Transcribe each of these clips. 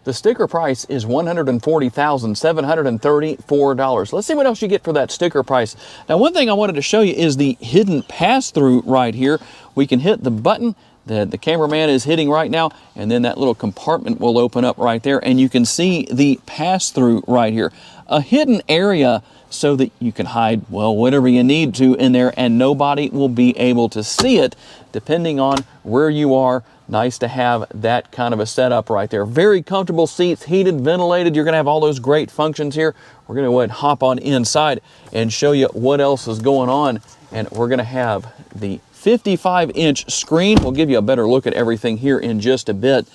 The sticker price is $140,734. Let's see what else you get for that sticker price. Now, one thing I wanted to show you is the hidden pass-through right here. We can hit the button that the cameraman is hitting right now, and then that little compartment will open up right there, and you can see the pass-through right here. A hidden area so that you can hide, well, whatever you need to in there, and nobody will be able to see it, depending on where you are. Nice to have that kind of a setup right there. Very comfortable seats, heated, ventilated. You're gonna have all those great functions here. We're gonna go ahead and hop on inside and show you what else is going on. And we're gonna have the 55-inch screen. We'll give you a better look at everything here in just a bit.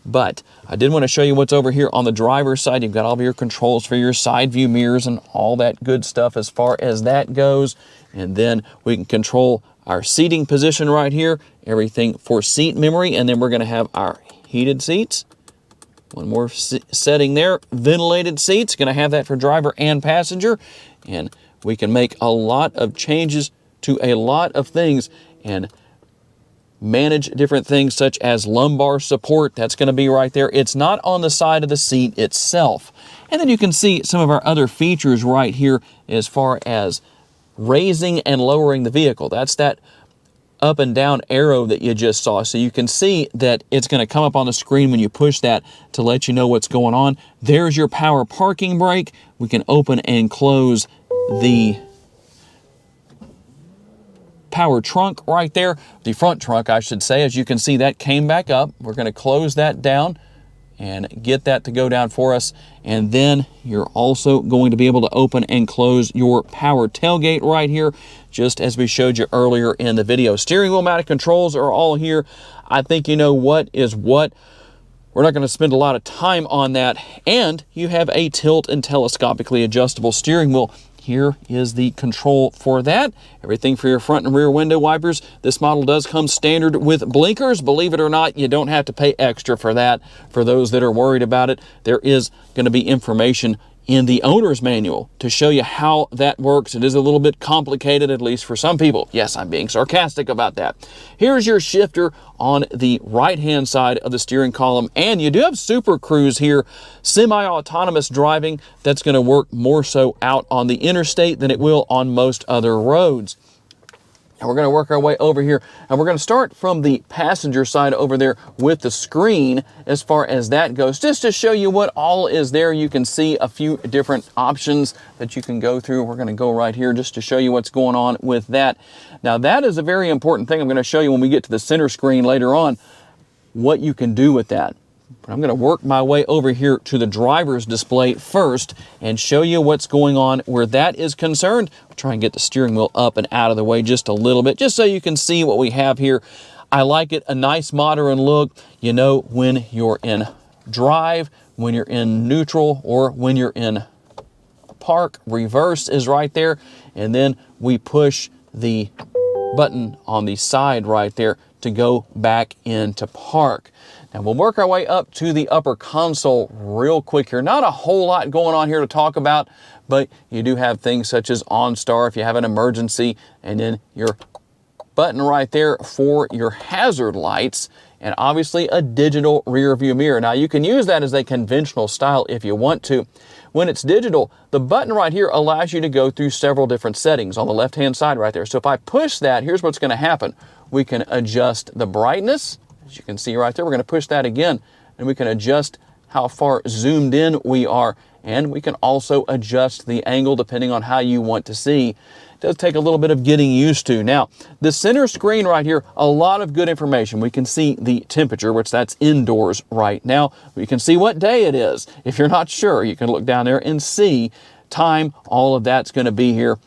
But I did want to show you what's over here on the driver's side. You've got all of your controls for your side view mirrors and all that good stuff as far as that goes. And then we can control our seating position right here, everything for seat memory, and then we're going to have our heated seats. One more setting there, ventilated seats, going to have that for driver and passenger, and we can make a lot of changes to a lot of things and manage different things such as lumbar support. That's going to be right there. It's not on the side of the seat itself. And then you can see some of our other features right here as far as raising and lowering the vehicle. That's that up and down arrow that you just saw. So you can see that it's going to come up on the screen when you push that to let you know what's going on. There's your power parking brake. We can open and close the power trunk right there. The front trunk, I should say. As you can see, that came back up. We're going to close that down and get that to go down for us. And then you're also going to be able to open and close your power tailgate right here, just as we showed you earlier in the video. Steering wheel mounted controls are all here. I think you know what is what. We're not going to spend a lot of time on that. And you have a tilt and telescopically adjustable steering wheel. Here is the control for that. Everything for your front and rear window wipers. This model does come standard with blinkers. Believe it or not, you don't have to pay extra for that. For those that are worried about it, there is going to be information in the owner's manual to show you how that works. It is a little bit complicated, at least for some people. Yes, I'm being sarcastic about that. Here's your shifter on the right-hand side of the steering column, and you do have Super Cruise here, semi-autonomous driving that's going to work more so out on the interstate than it will on most other roads. And we're going to work our way over here, and we're going to start from the passenger side over there with the screen as far as that goes, just to show you what all is there. You can see a few different options that you can go through. We're going to go right here just to show you what's going on with that. Now, that is a very important thing. I'm going to show you when we get to the center screen later on what you can do with that. But I'm going to work my way over here to the driver's display first and show you what's going on where that is concerned. I'll try and get the steering wheel up and out of the way just a little bit, just so you can see what we have here. I like it, a nice modern look. You know, when you're in drive, when you're in neutral, or when you're in park. Reverse is right there. And then we push the button on the side right there to go back into park. Now we'll work our way up to the upper console real quick here. Not a whole lot going on here to talk about, but you do have things such as OnStar if you have an emergency, and then your button right there for your hazard lights, and obviously a digital rear view mirror. Now you can use that as a conventional style if you want to. When it's digital, the button right here allows you to go through several different settings on the left-hand side right there. So if I push that, here's what's going to happen. We can adjust the brightness. As you can see right there, we're going to push that again, and we can adjust how far zoomed in we are, and we can also adjust the angle depending on how you want to see. It does take a little bit of getting used to. Now, the center screen right here, a lot of good information. We can see the temperature, which that's indoors right now. We can see what day it is. If you're not sure, you can look down there and see time. All of that's going to be here.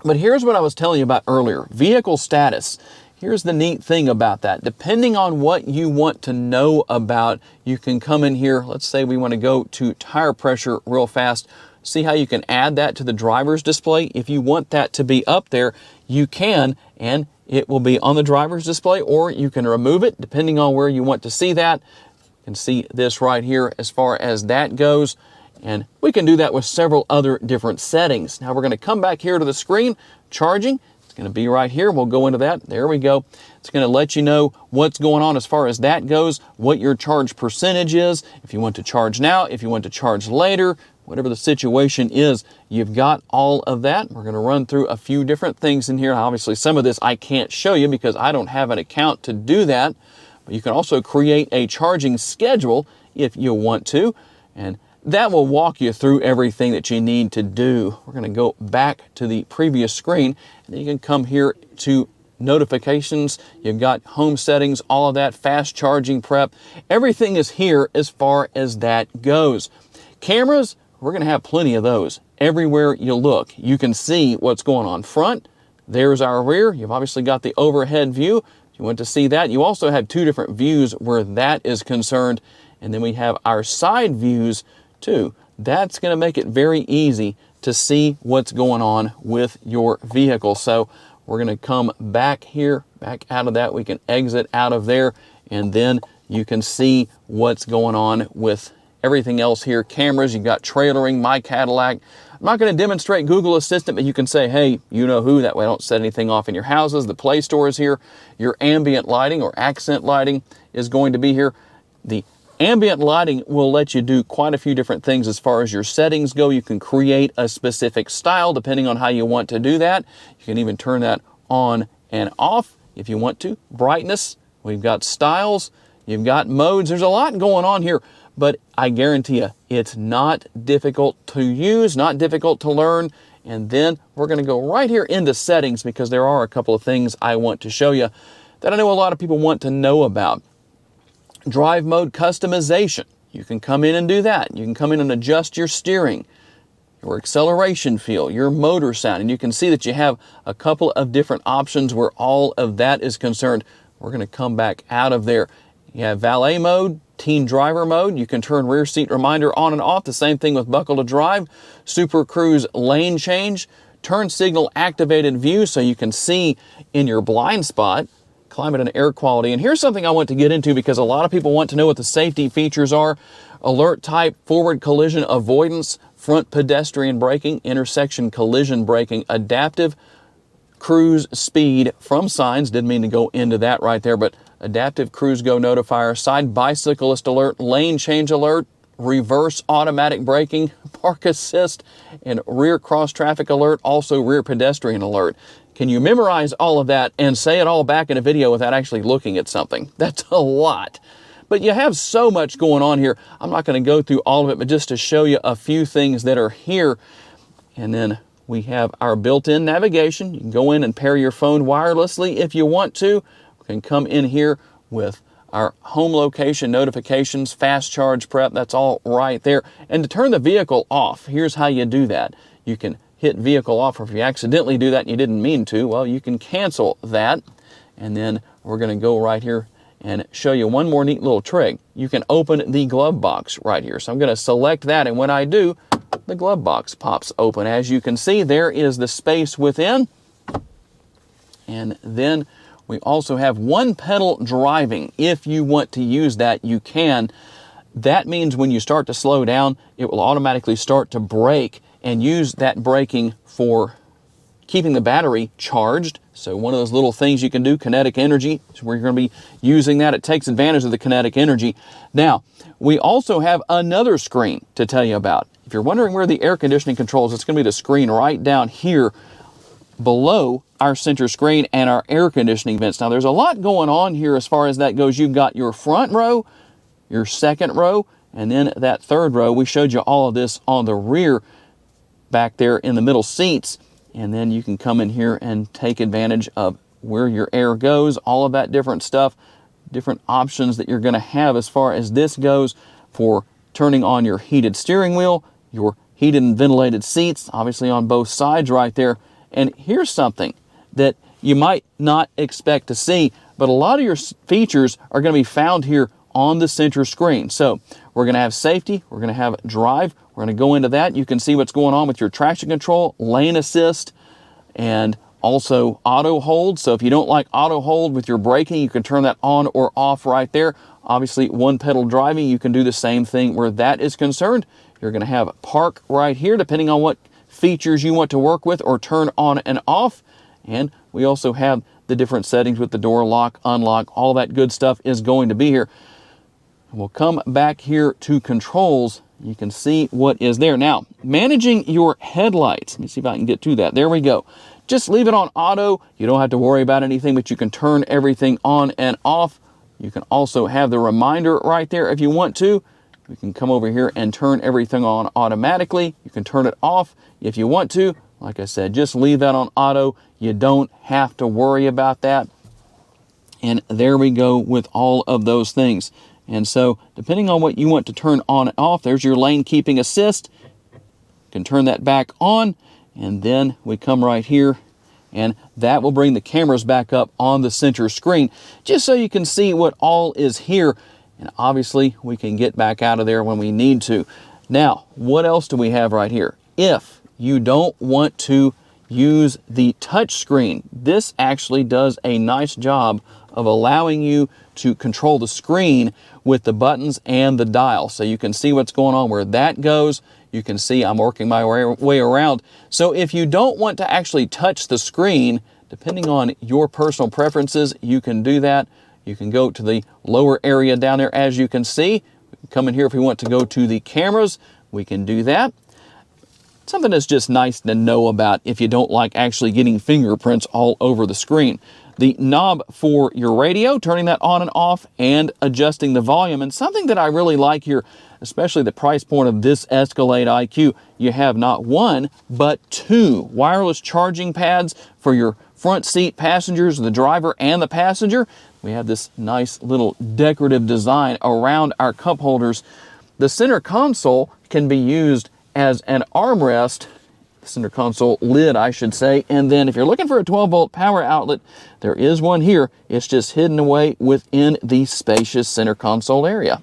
But here's what I was telling you about earlier, vehicle status. Here's the neat thing about that. Depending on what you want to know about, you can come in here. Let's say we want to go to tire pressure real fast. See how you can add that to the driver's display? If you want that to be up there, you can, and it will be on the driver's display, or you can remove it depending on where you want to see that. You can see this right here as far as that goes. And we can do that with several other different settings. Now we're going to come back here to the screen, charging. It's going to be right here. We'll go into that. There we go. It's going to let you know what's going on as far as that goes, what your charge percentage is, if you want to charge now, if you want to charge later, whatever the situation is, you've got all of that. We're going to run through a few different things in here. Obviously, some of this I can't show you because I don't have an account to do that. But you can also create a charging schedule if you want to, and that will walk you through everything that you need to do. We're going to go back to the previous screen, and then you can come here to notifications. You've got home settings, all of that, fast charging prep. Everything is here as far as that goes. Cameras, we're going to have plenty of those. Everywhere you look, you can see what's going on front. There's our rear. You've obviously got the overhead view. If you want to see that, you also have two different views where that is concerned. And then we have our side views too. That's going to make it very easy to see what's going on with your vehicle. So we're going to come back here, back out of that. We can exit out of there, and then you can see what's going on with everything else here. Cameras, you've got trailering, My Cadillac. I'm not going to demonstrate Google Assistant, but you can say, hey, you know who, that way I don't set anything off in your houses. The Play Store is here. Your ambient lighting or accent lighting is going to be here. The ambient lighting will let you do quite a few different things as far as your settings go. You can create a specific style depending on how you want to do that. You can even turn that on and off if you want to. Brightness, we've got styles, you've got modes. There's a lot going on here, but I guarantee you it's not difficult to use, not difficult to learn. And then we're going to go right here into settings because there are a couple of things I want to show you that I know a lot of people want to know about. Drive mode customization. You can come in and do that. You can come in and adjust your steering, your acceleration feel, your motor sound, and you can see that you have a couple of different options where all of that is concerned. We're going to come back out of there. You have valet mode, teen driver mode. You can turn rear seat reminder on and off. The same thing with buckle to drive. Super cruise lane change. Turn signal activated view so you can see in your blind spot. Climate and air quality. And here's something I want to get into because a lot of people want to know what the safety features are. Alert type, forward collision avoidance, front pedestrian braking, intersection collision braking, adaptive cruise speed from signs. Didn't mean to go into that right there, but adaptive cruise go notifier, side bicyclist alert, lane change alert, reverse automatic braking, park assist, and rear cross traffic alert, also rear pedestrian alert. Can you memorize all of that and say it all back in a video without actually looking at something? That's a lot. But you have so much going on here. I'm not going to go through all of it, but just to show you a few things that are here. And then we have our built-in navigation. You can go in and pair your phone wirelessly if you want to. We can come in here with our home location notifications, fast charge prep. That's all right there. And to turn the vehicle off, here's how you do that. You can hit vehicle off, or if you accidentally do that and you didn't mean to, well, you can cancel that. And then we're going to go right here and show you one more neat little trick. You can open the glove box right here. So I'm going to select that, and when I do, the glove box pops open. As you can see, there is the space within. And then we also have one pedal driving. If you want to use that, you can. That means when you start to slow down, it will automatically start to brake and use that braking for keeping the battery charged. So one of those little things you can do, kinetic energy, is where you're going to be using that. It takes advantage of the kinetic energy. Now, we also have another screen to tell you about. If you're wondering where the air conditioning controls, it's going to be the screen right down here below our center screen and our air conditioning vents. Now, there's a lot going on here as far as that goes. You've got your front row, your second row, and then that third row. We showed you all of this on the rear back there in the middle seats, and then you can come in here and take advantage of where your air goes, all of that different stuff, different options that you're going to have as far as this goes for turning on your heated steering wheel, your heated and ventilated seats, obviously on both sides right there. And here's something that you might not expect to see, but a lot of your features are going to be found here on the center screen. So we're going to have safety, we're going to have drive, we're going to go into that. You can see what's going on with your traction control, lane assist, and also auto hold. So if you don't like auto hold with your braking, you can turn that on or off right there. Obviously, one pedal driving, you can do the same thing where that is concerned. You're going to have park right here, depending on what features you want to work with or turn on and off. And we also have the different settings with the door lock, unlock, all that good stuff is going to be here. We'll come back here to controls. You can see what is there. Now, managing your headlights. Let me see if I can get to that. There we go. Just leave it on auto. You don't have to worry about anything, but you can turn everything on and off. You can also have the reminder right there if you want to. You can come over here and turn everything on automatically. You can turn it off if you want to. Like I said, just leave that on auto. You don't have to worry about that. And there we go with all of those things. And so, depending on what you want to turn on and off, there's your lane keeping assist. You can turn that back on, and then we come right here, and that will bring the cameras back up on the center screen, just so you can see what all is here. And obviously, we can get back out of there when we need to. Now, what else do we have right here? If you don't want to use the touch screen, this actually does a nice job of allowing you to control the screen with the buttons and the dial. So you can see what's going on where that goes. You can see I'm working my way around. So if you don't want to actually touch the screen, depending on your personal preferences, you can do that. You can go to the lower area down there, as you can see. We can come in here if we want to go to the cameras. We can do that. Something that's just nice to know about if you don't like actually getting fingerprints all over the screen. The knob for your radio, turning that on and off, and adjusting the volume. And something that I really like here, especially the price point of this Escalade IQ, you have not one, but two wireless charging pads for your front seat passengers, the driver and the passenger. We have this nice little decorative design around our cup holders. The center console can be used as an armrest, center console lid, I should say. And then if you're looking for a 12-volt power outlet, there is one here. It's just hidden away within the spacious center console area.